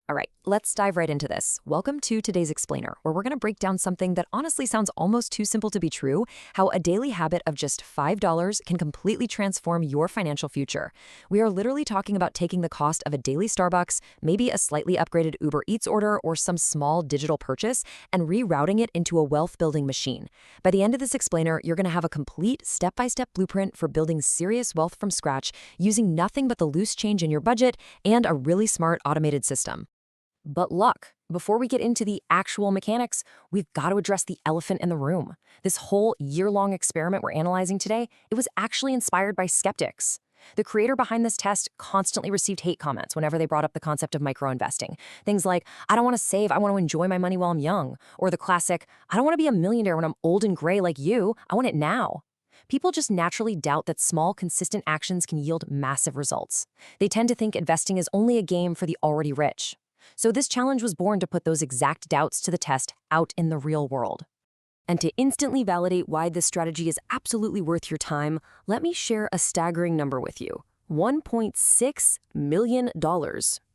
All right, let's dive right into this. Welcome to today's explainer, where we're going to break down something that honestly sounds almost too simple to be true, how a daily habit of just $5 can completely transform your financial future. We are literally talking about taking the cost of a daily Starbucks, maybe a slightly upgraded Uber Eats order, or some small digital purchase, and rerouting it into a wealth-building machine. By the end of this explainer, you're going to have a complete step-by-step blueprint for building serious wealth from scratch using nothing but the loose change in your budget and a really smart automated system. But look, before we get into the actual mechanics, we've got to address the elephant in the room. This whole year-long experiment we're analyzing today, it was actually inspired by skeptics. The creator behind this test constantly received hate comments whenever they brought up the concept of micro-investing. Things like, I don't want to save, I want to enjoy my money while I'm young. Or the classic, I don't want to be a millionaire when I'm old and gray like you, I want it now. People just naturally doubt that small, consistent actions can yield massive results. They tend to think investing is only a game for the already rich. So this challenge was born to put those exact doubts to the test out in the real world. And to instantly validate why this strategy is absolutely worth your time, let me share a staggering number with you. $1.6 million.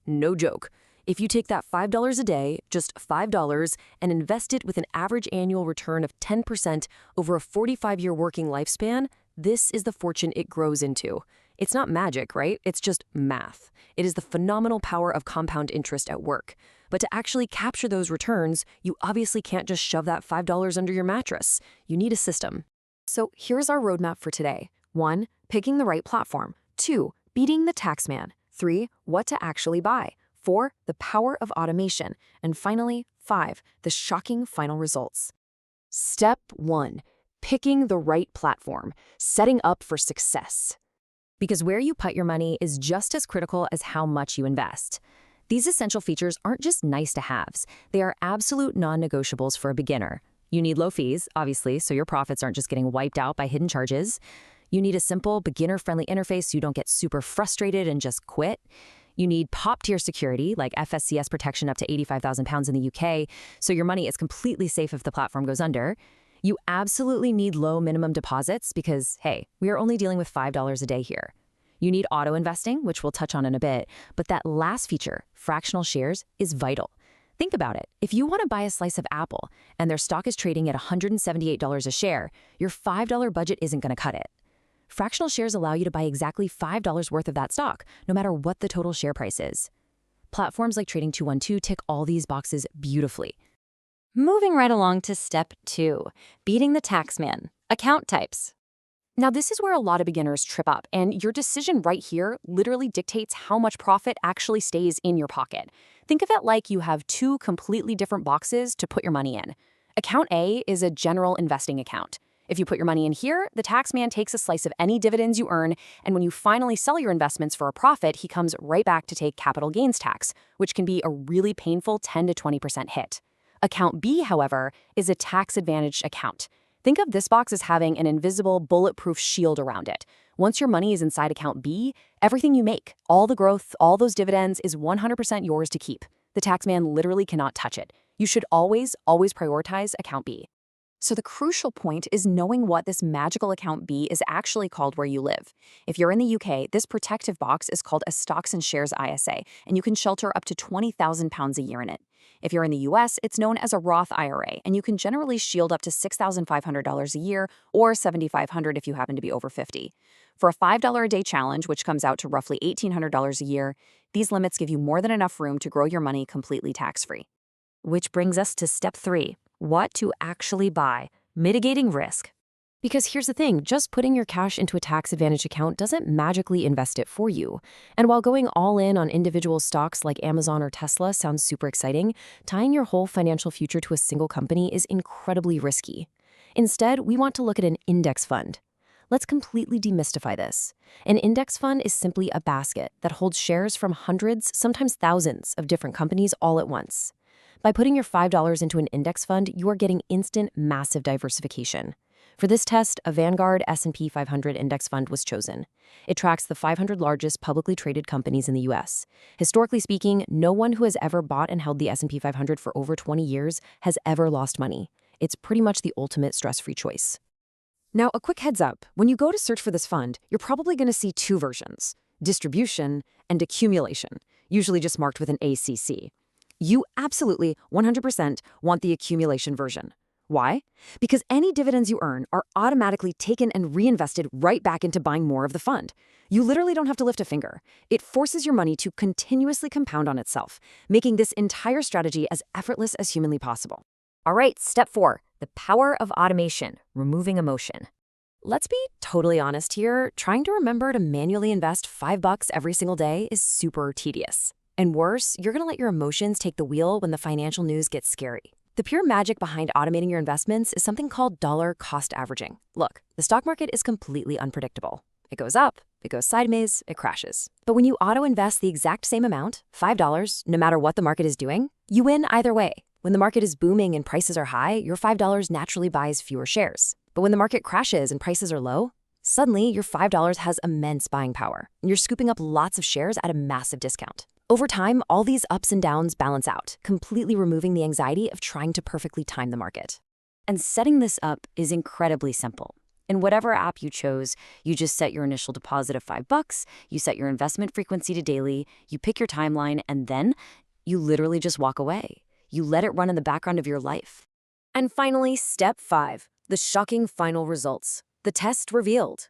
No joke. If you take that $5 a day, just $5, and invest it with an average annual return of 10% over a 45-year working lifespan, this is the fortune it grows into. It's not magic, right? It's just math. It is the phenomenal power of compound interest at work. But to actually capture those returns, you obviously can't just shove that $5 under your mattress. You need a system. So here's our roadmap for today. 1. Picking the right platform. 2. Beating the taxman. 3. What to actually buy. 4. The power of automation. And finally, 5. The shocking final results. Step 1. Picking the right platform. Setting up for success. Because where you put your money is just as critical as how much you invest. These essential features aren't just nice-to-haves. They are absolute non-negotiables for a beginner. You need low fees, obviously, so your profits aren't just getting wiped out by hidden charges. You need a simple, beginner-friendly interface so you don't get super frustrated and just quit. You need top-tier security, like FSCS protection up to £85,000 in the UK, so your money is completely safe if the platform goes under. You absolutely need low minimum deposits because, hey, we are only dealing with $5 a day here. You need auto investing, which we'll touch on in a bit, but that last feature, fractional shares, is vital. Think about it. If you want to buy a slice of Apple and their stock is trading at $178 a share, your $5 budget isn't going to cut it. Fractional shares allow you to buy exactly $5 worth of that stock, no matter what the total share price is. Platforms like Trading 212 tick all these boxes beautifully. Moving right along to step 2, beating the taxman, account types. Now, this is where a lot of beginners trip up, and your decision right here literally dictates how much profit actually stays in your pocket. Think of it like you have two completely different boxes to put your money in. Account A is a general investing account. If you put your money in here, the taxman takes a slice of any dividends you earn, and when you finally sell your investments for a profit, he comes right back to take capital gains tax, which can be a really painful 10 to 20% hit. Account B, however, is a tax-advantaged account. Think of this box as having an invisible, bulletproof shield around it. Once your money is inside account B, everything you make, all the growth, all those dividends is 100% yours to keep. The taxman literally cannot touch it. You should always prioritize account B. So the crucial point is knowing what this magical account B is actually called where you live. If you're in the UK, this protective box is called a Stocks and Shares ISA, and you can shelter up to £20,000 a year in it. If you're in the US, it's known as a Roth IRA, and you can generally shield up to $6,500 a year or $7,500 if you happen to be over 50. For a $5 a day challenge, which comes out to roughly $1,800 a year, these limits give you more than enough room to grow your money completely tax-free. Which brings us to step 3. What to actually buy, mitigating risk. Because here's the thing, just putting your cash into a tax-advantaged account doesn't magically invest it for you. And while going all in on individual stocks like Amazon or Tesla sounds super exciting, tying your whole financial future to a single company is incredibly risky. Instead, we want to look at an index fund. Let's completely demystify this. An index fund is simply a basket that holds shares from hundreds, sometimes thousands, of different companies all at once. By putting your $5 into an index fund, you are getting instant, massive diversification. For this test, a Vanguard S&P 500 index fund was chosen. It tracks the 500 largest publicly traded companies in the U.S. Historically speaking, no one who has ever bought and held the S&P 500 for over 20 years has ever lost money. It's pretty much the ultimate stress-free choice. Now, a quick heads up, when you go to search for this fund, you're probably going to see two versions, distribution and accumulation, usually just marked with an ACC. You absolutely 100% want the accumulation version. Why? Because any dividends you earn are automatically taken and reinvested right back into buying more of the fund. You literally don't have to lift a finger. It forces your money to continuously compound on itself, making this entire strategy as effortless as humanly possible. All right, step 4, the power of automation, removing emotion. Let's be totally honest here. Trying to remember to manually invest $5 every single day is super tedious. And worse, you're going to let your emotions take the wheel when the financial news gets scary. The pure magic behind automating your investments is something called dollar cost averaging. Look, the stock market is completely unpredictable. It goes up, it goes sideways, it crashes. But when you auto-invest the exact same amount, $5, no matter what the market is doing, you win either way. When the market is booming and prices are high, your $5 naturally buys fewer shares. But when the market crashes and prices are low, suddenly your $5 has immense buying power, and you're scooping up lots of shares at a massive discount. Over time, all these ups and downs balance out, completely removing the anxiety of trying to perfectly time the market. And setting this up is incredibly simple. In whatever app you chose, you just set your initial deposit of $5, you set your investment frequency to daily, you pick your timeline, and then you literally just walk away. You let it run in the background of your life. And finally, step 5, the shocking final results. The test revealed.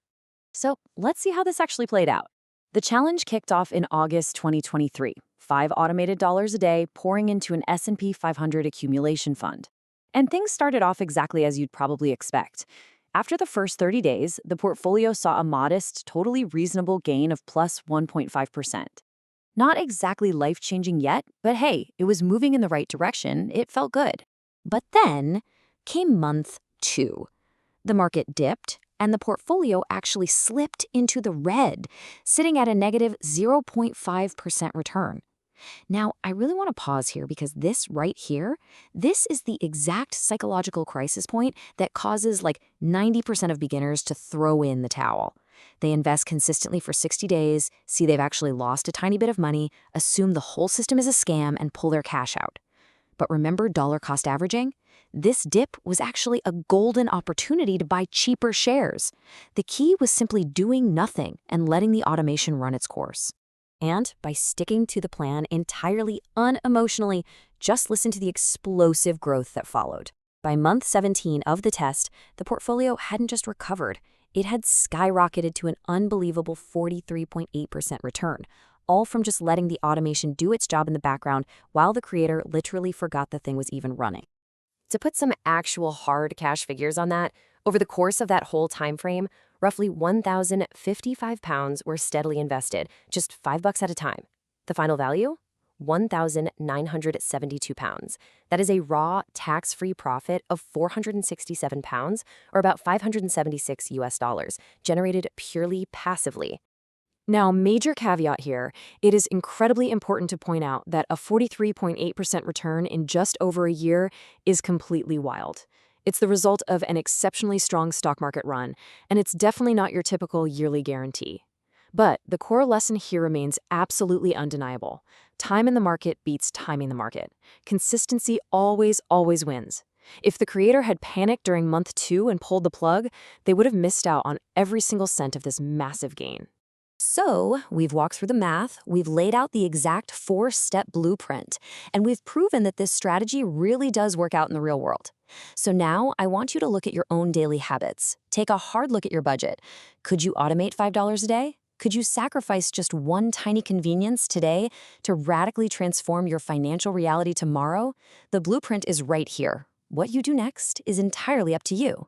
So let's see how this actually played out. The challenge kicked off in August 2023, 5 automated dollars a day pouring into an S&P 500 accumulation fund. And things started off exactly as you'd probably expect. After the first 30 days, the portfolio saw a modest, totally reasonable gain of plus 1.5%. Not exactly life-changing yet, but hey, it was moving in the right direction. It felt good. But then came month 2. The market dipped, and the portfolio actually slipped into the red, sitting at a negative 0.5% return. Now, I really want to pause here because this right here, this is the exact psychological crisis point that causes like 90% of beginners to throw in the towel. They invest consistently for 60 days, see they've actually lost a tiny bit of money, assume the whole system is a scam, and pull their cash out. But remember dollar cost averaging? This dip was actually a golden opportunity to buy cheaper shares. The key was simply doing nothing and letting the automation run its course. And by sticking to the plan entirely unemotionally, just listen to the explosive growth that followed. By month 17 of the test, the portfolio hadn't just recovered, it had skyrocketed to an unbelievable 43.8% return, all from just letting the automation do its job in the background while the creator literally forgot the thing was even running. To put some actual hard cash figures on that, over the course of that whole time frame, roughly 1,055 pounds were steadily invested, just $5 at a time. The final value? 1,972 pounds. That is a raw, tax-free profit of 467 pounds, or about 576 US dollars, generated purely passively. Now, major caveat here, it is incredibly important to point out that a 43.8% return in just over a year is completely wild. It's the result of an exceptionally strong stock market run, and it's definitely not your typical yearly guarantee. But the core lesson here remains absolutely undeniable. Time in the market beats timing the market. Consistency always wins. If the creator had panicked during month 2 and pulled the plug, they would have missed out on every single cent of this massive gain. So, we've walked through the math, we've laid out the exact 4-step blueprint, and we've proven that this strategy really does work out in the real world. So now, I want you to look at your own daily habits. Take a hard look at your budget. Could you automate $5 a day? Could you sacrifice just one tiny convenience today to radically transform your financial reality tomorrow? The blueprint is right here. What you do next is entirely up to you.